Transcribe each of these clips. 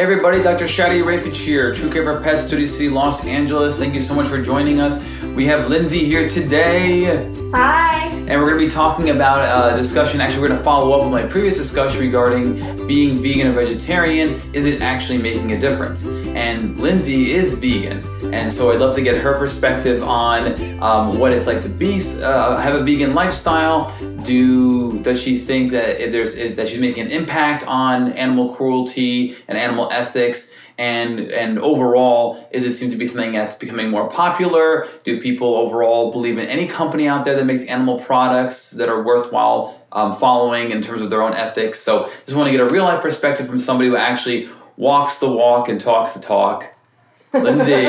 Hey everybody, Dr. Shadi Ireifej here, TrueCare for Pets, Studio City, Los Angeles. Thank you so much for joining us. We have Lindsay here today. Hi. And we're going to be talking about a discussion. Actually, we're going to follow up with my previous discussion regarding being vegan or vegetarian. Is it actually making a difference? And Lindsay is vegan. And so I'd love to get her perspective on what it's like to be have a vegan lifestyle. Does she think that that she's making an impact on animal cruelty and animal ethics? And overall, does it seem to be something that's becoming more popular? Do people overall believe in any company out there that makes animal products that are worthwhile following in terms of their own ethics? So just want to get a real life perspective from somebody who actually walks the walk and talks the talk. Lindsay,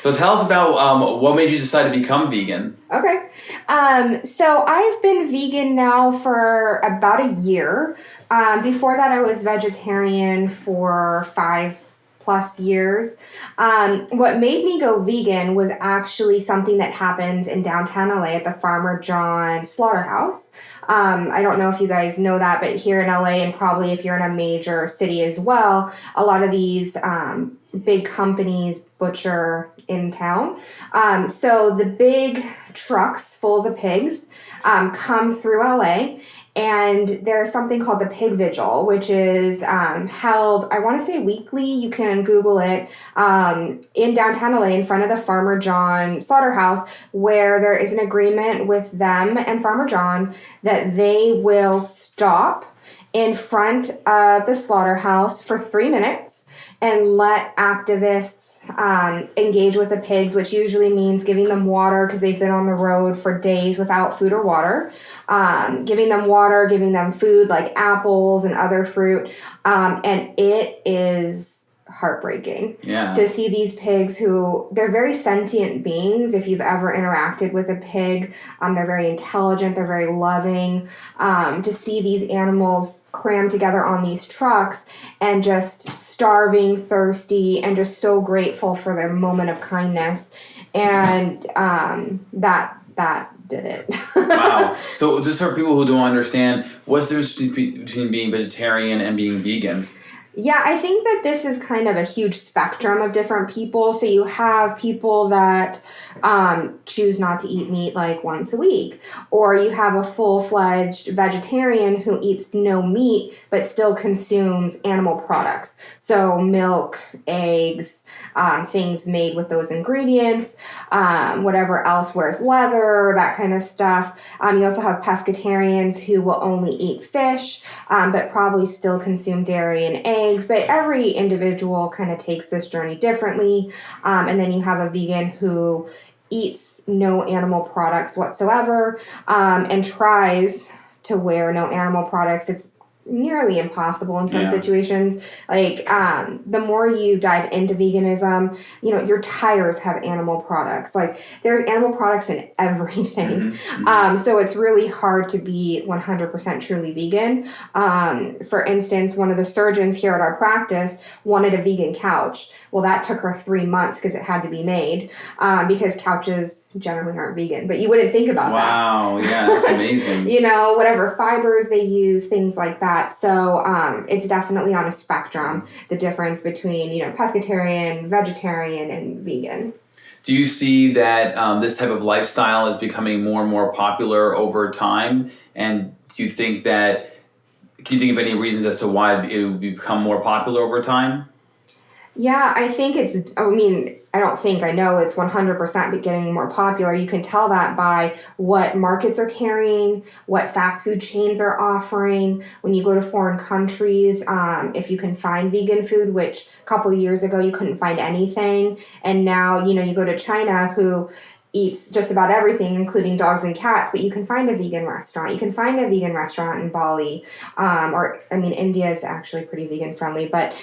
so tell us about what made you decide to become vegan. Okay. So I've been vegan now for about a year. Before that, I was vegetarian for 5+ years. What made me go vegan was actually something that happened in downtown LA at the Farmer John slaughterhouse. I don't know if you guys know that, but here in LA, and probably if you're in a major city as well, a lot of these big companies butcher in town. So the big trucks full of the pigs come through LA, and there's something called the Pig Vigil, which is held, I want to say weekly, you can Google it, in downtown LA in front of the Farmer John slaughterhouse, where there is an agreement with them and Farmer John that they will stop in front of the slaughterhouse for 3 minutes and let activists engage with the pigs, which usually means giving them water because they've been on the road for days without food or water, giving them water, giving them food like apples and other fruit, and it is heartbreaking to see these pigs they're very sentient beings. If you've ever interacted with a pig, they're very intelligent, they're very loving. To see these animals crammed together on these trucks and just starving, thirsty, and just so grateful for their moment of kindness, and that did it. Wow. So just for people who don't understand, what's the difference between being vegetarian and being vegan? Yeah, I think that this is kind of a huge spectrum of different people. So you have people that choose not to eat meat like once a week, or you have a full-fledged vegetarian who eats no meat but still consumes animal products. So milk, eggs, things made with those ingredients, whatever else, wears leather, that kind of stuff. You also have pescatarians who will only eat fish, but probably still consume dairy and eggs. But every individual kind of takes this journey differently. And then you have a vegan who eats no animal products whatsoever, and tries to wear no animal products. It's nearly impossible in some situations. Like, the more you dive into veganism, your tires have animal products. Like, there's animal products in everything. So it's really hard to be 100% truly vegan. For instance, one of the surgeons here at our practice wanted a vegan couch. Well, that took her 3 months because it had to be made, because couches generally aren't vegan, but you wouldn't think about that. Wow, yeah, that's amazing. Whatever fibers they use, things like that. So it's definitely on a spectrum, the difference between, pescatarian, vegetarian, and vegan. Do you see that this type of lifestyle is becoming more and more popular over time? And do you think can you think of any reasons as to why it would become more popular over time? Yeah, I think I know it's 100% getting more popular. You can tell that by what markets are carrying, what fast food chains are offering. When you go to foreign countries, if you can find vegan food, which a couple of years ago you couldn't find anything. And now, you go to China, who eats just about everything, including dogs and cats, but you can find a vegan restaurant. You can find a vegan restaurant in Bali, India is actually pretty vegan friendly, but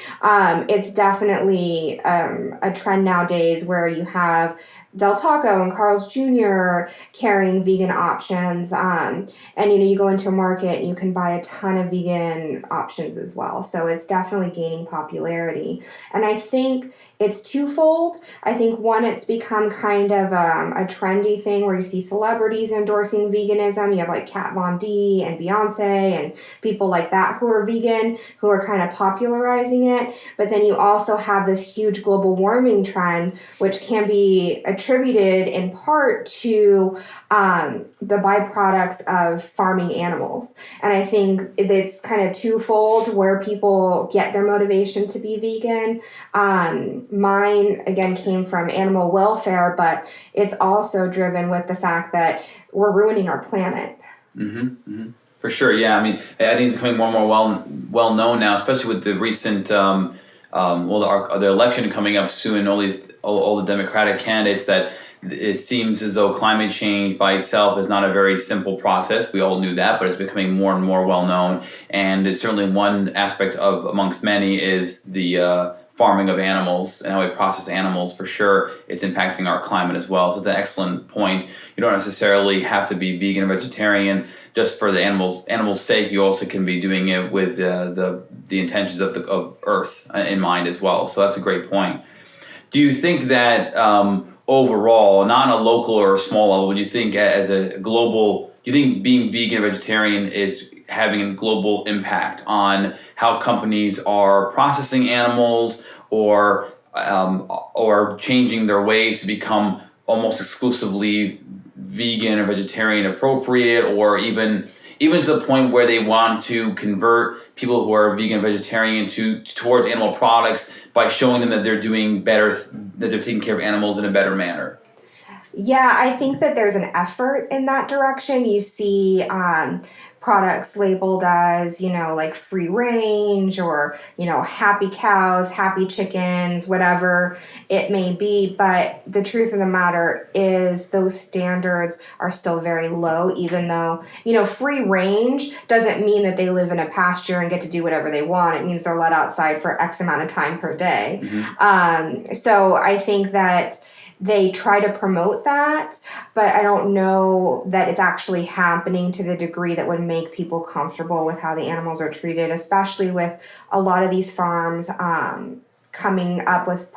it's definitely a trend nowadays where you have Del Taco and Carl's Jr. carrying vegan options. And you go into a market and you can buy a ton of vegan options as well. So it's definitely gaining popularity. And I think it's twofold. I think one, it's become kind of a trendy thing where you see celebrities endorsing veganism. You have like Kat Von D and Beyonce and people like that who are vegan, who are kind of popularizing it. But then you also have this huge global warming trend, which can be attributed in part to the byproducts of farming animals. And I think it's kind of twofold where people get their motivation to be vegan. Mine, again, came from animal welfare, but it's also driven with the fact that we're ruining our planet. Mm-hmm, mm-hmm. For sure, yeah. I mean, I think it's becoming more and more well known now, especially with the recent the election coming up soon, all the Democratic candidates, that it seems as though climate change by itself is not a very simple process. We all knew that, but it's becoming more and more well known. And it's certainly one aspect of amongst many is the farming of animals and how we process animals. For sure, it's impacting our climate as well. So it's an excellent point. You don't necessarily have to be vegan or vegetarian just for the animals' sake. You also can be doing it with the intentions of Earth in mind as well. So that's a great point. Do you think that overall, not on a local or a small level, do you think as a global, do you think being vegan or vegetarian is having a global impact on how companies are processing animals or changing their ways to become almost exclusively vegan or vegetarian appropriate, or even to the point where they want to convert people who are vegan and vegetarian towards animal products by showing them that they're doing better, that they're taking care of animals in a better manner? Yeah, I think that there's an effort in that direction. You see products labeled as, like free range or, happy cows, happy chickens, whatever it may be. But the truth of the matter is those standards are still very low, even though, free range doesn't mean that they live in a pasture and get to do whatever they want. It means they're let outside for X amount of time per day. Mm-hmm. So I think that they try to promote that, but I don't know that it's actually happening to the degree that would make people comfortable with how the animals are treated, especially with a lot of these farms coming up with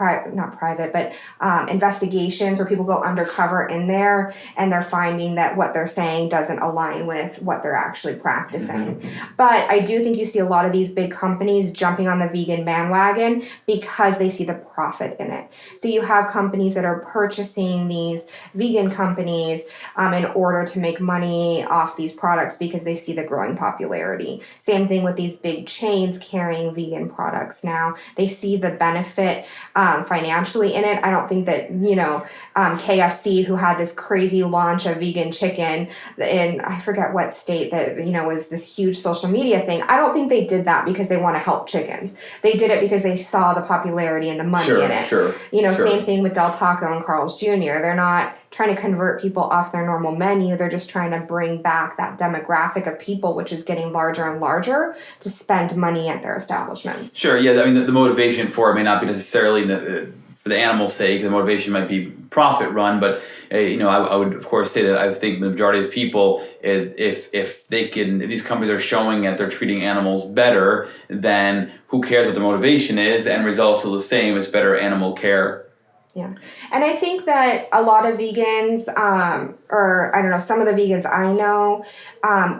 investigations where people go undercover in there and they're finding that what they're saying doesn't align with what they're actually practicing. Mm-hmm. But I do think you see a lot of these big companies jumping on the vegan bandwagon because they see the profit in it. So you have companies that are purchasing these vegan companies in order to make money off these products because they see the growing popularity. Same thing with these big chains carrying vegan products now. They see the benefit financially in it. I don't think that, KFC, who had this crazy launch of vegan chicken in, I forget what state that, was this huge social media thing. I don't think they did that because they want to help chickens. They did it because they saw the popularity and the money in it. Sure. Same thing with Del Taco and Carl's Jr. They're not trying to convert people off their normal menu. They're just trying to bring back that demographic of people, which is getting larger and larger, to spend money at their establishments. Sure, yeah. I mean, the motivation for it may not be necessarily for the animal's sake. The motivation might be profit run, but I would of course say that I think the majority of people, if these companies are showing that they're treating animals better, then who cares what the motivation is? The end result is still the same. It's better animal care. Yeah. And I think that a lot of vegans, some of the vegans I know,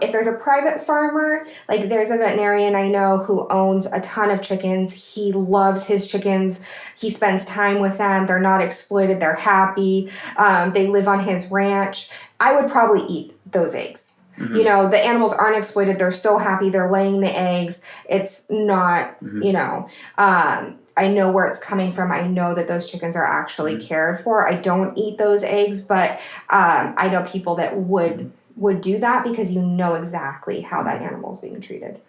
if there's a private farmer, like there's a veterinarian I know who owns a ton of chickens. He loves his chickens. He spends time with them. They're not exploited. They're happy. They live on his ranch. I would probably eat those eggs. Mm-hmm. The animals aren't exploited. They're so happy. They're laying the eggs. It's not, I know where it's coming from. I know that those chickens are actually cared for. I don't eat those eggs, but I know people that would do that because you know exactly how that animal is being treated.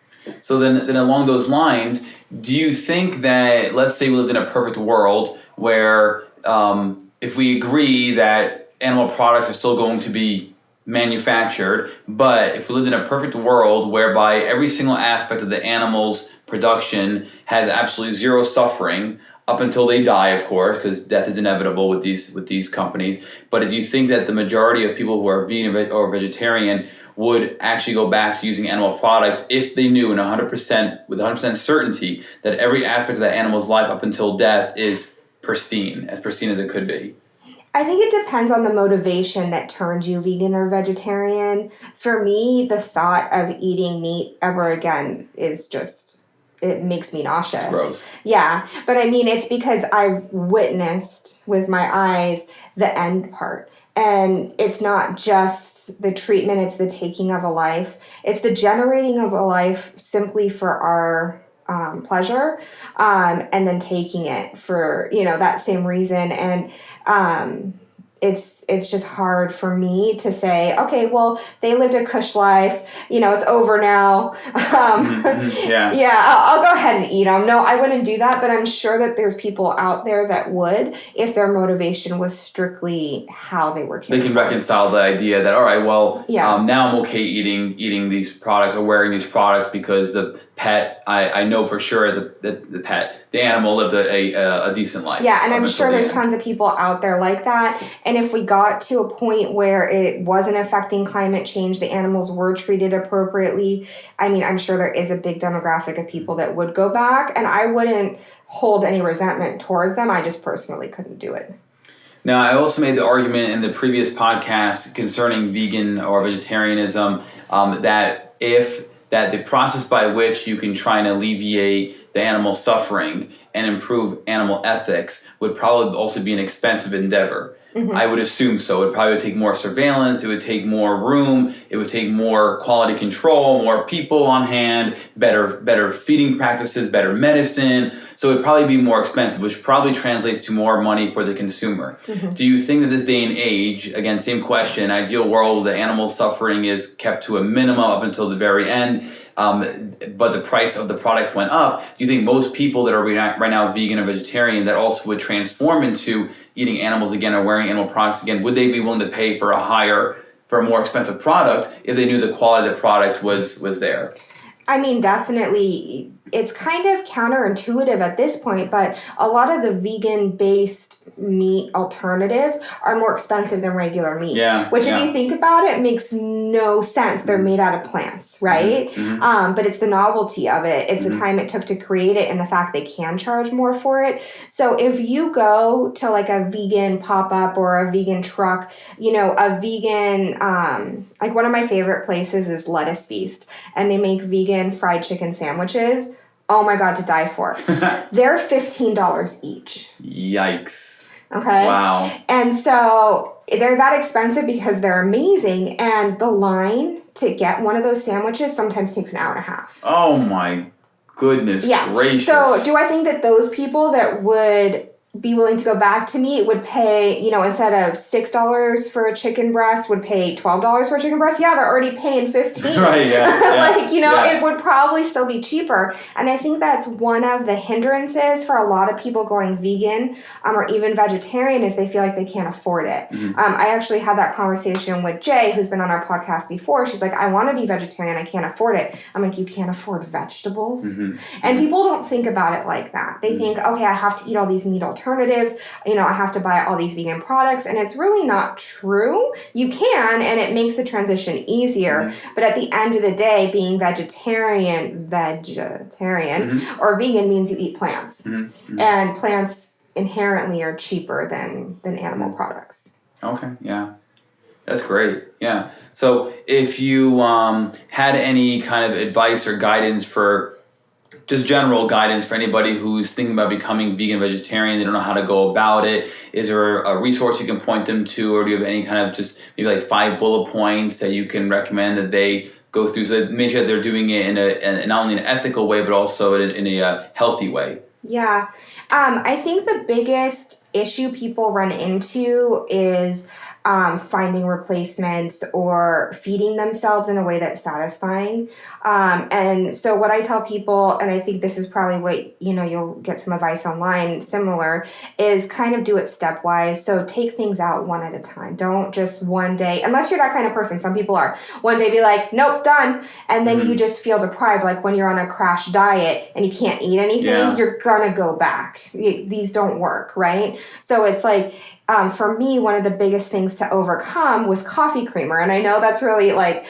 So then along those lines, do you think that, let's say we lived in a perfect world where if we agree that animal products are still going to be manufactured, but if we lived in a perfect world whereby every single aspect of the animal's production has absolutely zero suffering, up until they die, of course, because death is inevitable with these companies. But do you think that the majority of people who are vegan or vegetarian would actually go back to using animal products if they knew with 100% certainty that every aspect of that animal's life up until death is pristine as it could be? I think it depends on the motivation that turns you vegan or vegetarian. For me, the thought of eating meat ever again is just, it makes me nauseous. It's gross. Yeah, but I mean, it's because I've witnessed with my eyes the end part. And it's not just the treatment, it's the taking of a life. It's the generating of a life simply for our pleasure, and then taking it for, that same reason. And it's just hard for me to say, okay, well, they lived a cush life, it's over now. I'll go ahead and eat them. No, I wouldn't do that, but I'm sure that there's people out there that would, if their motivation was strictly how they were cared They can for. reconcile the idea that, all right, well, now I'm okay eating these products or wearing these products because the pet, I know for sure that the animal lived a decent life. Yeah, and I'm sure there's tons of people out there like that. And if we got to a point where it wasn't affecting climate change, the animals were treated appropriately, I mean, I'm sure there is a big demographic of people that would go back, and I wouldn't hold any resentment towards them. I just personally couldn't do it. Now, I also made the argument in the previous podcast concerning vegan or vegetarianism that the process by which you can try and alleviate the animal suffering and improve animal ethics would probably also be an expensive endeavor. Mm-hmm. I would assume so. It probably would take more surveillance. It would take more room. It would take more quality control, more people on hand, better feeding practices, better medicine. So it would probably be more expensive, which probably translates to more money for the consumer. Mm-hmm. Do you think that this day and age, again, same question, ideal world, the animal suffering is kept to a minimum up until the very end, but the price of the products went up? Do you think most people that are right now vegan or vegetarian that also would transform into eating animals again or wearing animal products again, would they be willing to pay for a more expensive product if they knew the quality of the product was there? I mean, definitely, it's kind of counterintuitive at this point, but a lot of the vegan-based meat alternatives are more expensive than regular meat. Which, if you think about it, makes no sense. They're made out of plants, right? Mm-hmm. But it's the novelty of it. It's the time it took to create it and the fact they can charge more for it. So if you go to like a vegan pop-up or a vegan truck, a vegan, like one of my favorite places is Lettuce Feast, and they make vegan fried chicken sandwiches. Oh my God, to die for. They're $15 each. Yikes. Okay. Wow. And so they're that expensive because they're amazing. And the line to get one of those sandwiches sometimes takes an hour and a half. Oh my goodness gracious. So do I think that those people that would be willing to go back to meat would pay, instead of $6 for a chicken breast, would pay $12 for a chicken breast? Yeah, they're already paying $15. Right, It would probably still be cheaper. And I think that's one of the hindrances for a lot of people going vegan or even vegetarian is they feel like they can't afford it. Mm-hmm. I actually had that conversation with Jay, who's been on our podcast before. She's like, I want to be vegetarian. I can't afford it. I'm like, you can't afford vegetables? Mm-hmm. And people don't think about it like that. They think, okay, I have to eat all these meat alternatives. I have to buy all these vegan products, and it's really not true. You can, and it makes the transition easier. Mm-hmm. But at the end of the day, being vegetarian or vegan means you eat plants. Mm-hmm. And plants inherently are cheaper than animal products. Okay, yeah. That's great, yeah. So if you had any kind of advice or guidance for just general guidance for anybody who's thinking about becoming vegan, vegetarian, they don't know how to go about it. Is there a resource you can point them to, or do you have any kind of just maybe like 5 bullet points that you can recommend that they go through so that make sure that they're doing it in not only an ethical way, but also in a healthy way? Yeah. I think the biggest issue people run into is finding replacements or feeding themselves in a way that's satisfying. And so what I tell people, and I think this is probably what, you'll get some advice online similar, is kind of do it stepwise. So take things out one at a time. Don't just one day, unless you're that kind of person. Some people are. One day be like, nope, done. And then you just feel deprived. Like when you're on a crash diet and you can't eat anything, you're going to go back. These don't work, right? So it's like, for me, one of the biggest things to overcome was coffee creamer. And I know that's really like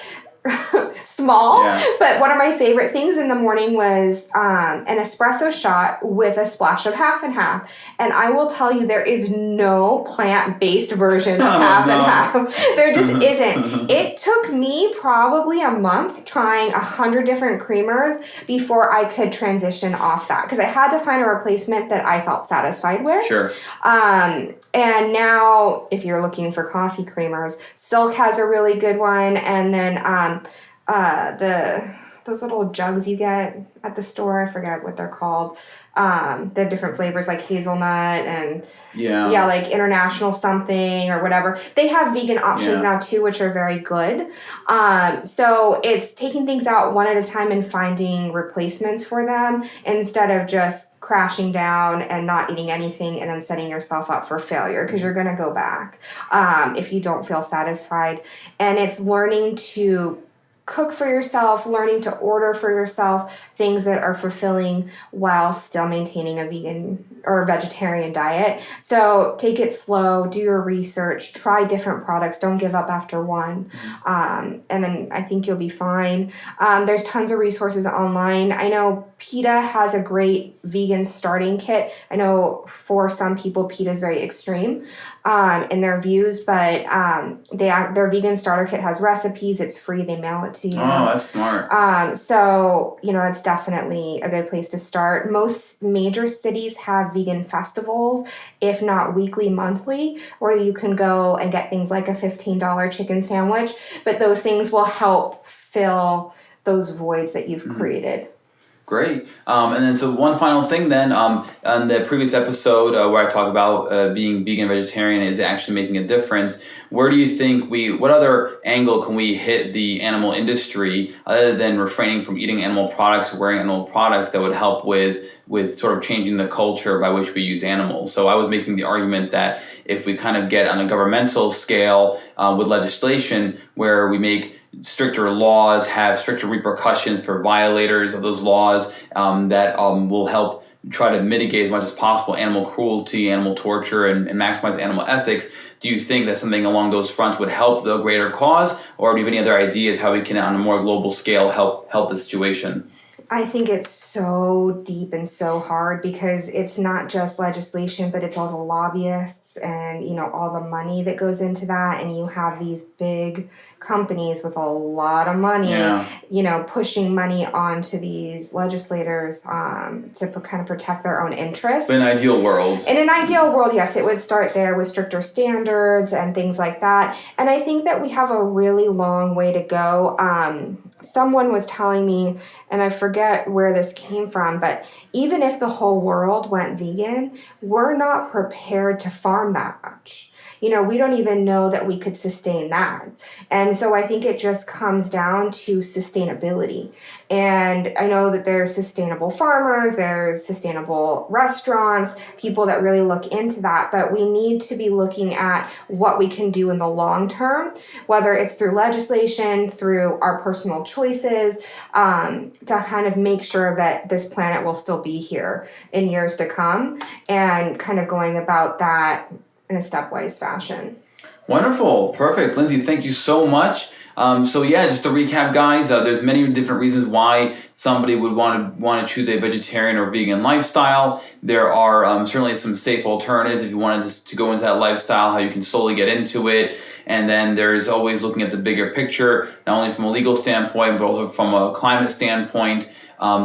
small, but one of my favorite things in the morning was an espresso shot with a splash of half and half. And I will tell you, there is no plant-based version of half and half. There just isn't. It took me probably a month trying 100 different creamers before I could transition off that, because I had to find a replacement that I felt satisfied with. Sure. And now, if you're looking for coffee creamers, Silk has a really good one, and then those little jugs you get at the store, I forget what they're called. They have different flavors like hazelnut and like international something or whatever. They have vegan options now too, which are very good. So it's taking things out one at a time and finding replacements for them instead of just crashing down and not eating anything and then setting yourself up for failure, because you're going to go back if you don't feel satisfied. And it's learning to cook for yourself, learning to order for yourself things that are fulfilling while still maintaining a vegan or vegetarian diet. So take it slow, do your research, try different products, don't give up after one. And then I think you'll be fine. There's tons of resources online. I know PETA has a great vegan starting kit. I know for some people PETA is very extreme in their views, but their vegan starter kit has recipes. It's free. They mail it to you. Oh, that's smart. So, that's definitely a good place to start. Most major cities have vegan festivals, if not weekly, monthly, where you can go and get things like a $15 chicken sandwich, but those things will help fill those voids that you've created. Great. And then so one final thing then, on the previous episode where I talk about being vegan vegetarian is actually making a difference, where do you think what other angle can we hit the animal industry other than refraining from eating animal products or wearing animal products that would help with sort of changing the culture by which we use animals? So I was making the argument that if we kind of get on a governmental scale with legislation where we make stricter laws, have stricter repercussions for violators of those laws, that will help try to mitigate as much as possible animal cruelty, animal torture, and maximize animal ethics. Do you think that something along those fronts would help the greater cause, or do you have any other ideas how we can, on a more global scale, help the situation? I think it's so deep and so hard because it's not just legislation, but it's all the lobbyists and, all the money that goes into that. And you have these big companies with a lot of money, pushing money onto these legislators to kind of protect their own interests. In an ideal world. In an ideal world, yes, it would start there with stricter standards and things like that. And I think that we have a really long way to go. Someone was telling me, and I forget where this came from, but even if the whole world went vegan, we're not prepared to farm that much. We don't even know that we could sustain that. And so I think it just comes down to sustainability. And I know that there's sustainable farmers, there's sustainable restaurants, people that really look into that, but we need to be looking at what we can do in the long term, whether it's through legislation, through our personal choices, to kind of make sure that this planet will still be here in years to come, and kind of going about that in a stepwise fashion. Wonderful. Perfect. Lindsay, thank you so much. Just to recap, guys, there's many different reasons why somebody would want to choose a vegetarian or vegan lifestyle. There are certainly some safe alternatives if you wanted to go into that lifestyle, how you can slowly get into it. And then there's always looking at the bigger picture, not only from a legal standpoint, but also from a climate standpoint.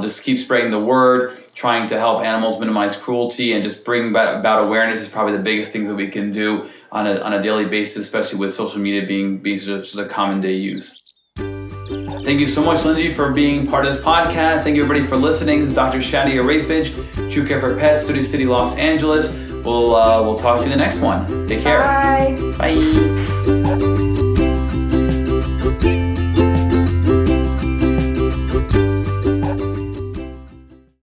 Just keep spreading the word, trying to help animals minimize cruelty, and just bring about awareness is probably the biggest things that we can do on a daily basis, especially with social media being such a common day use. Thank you so much, Lindsay, for being part of this podcast. Thank you, everybody, for listening. This is Dr. Shadi Ireifej, TrueCare for Pets, Studio City, Los Angeles. we'll talk to you in the next one. Take care. Bye. Bye.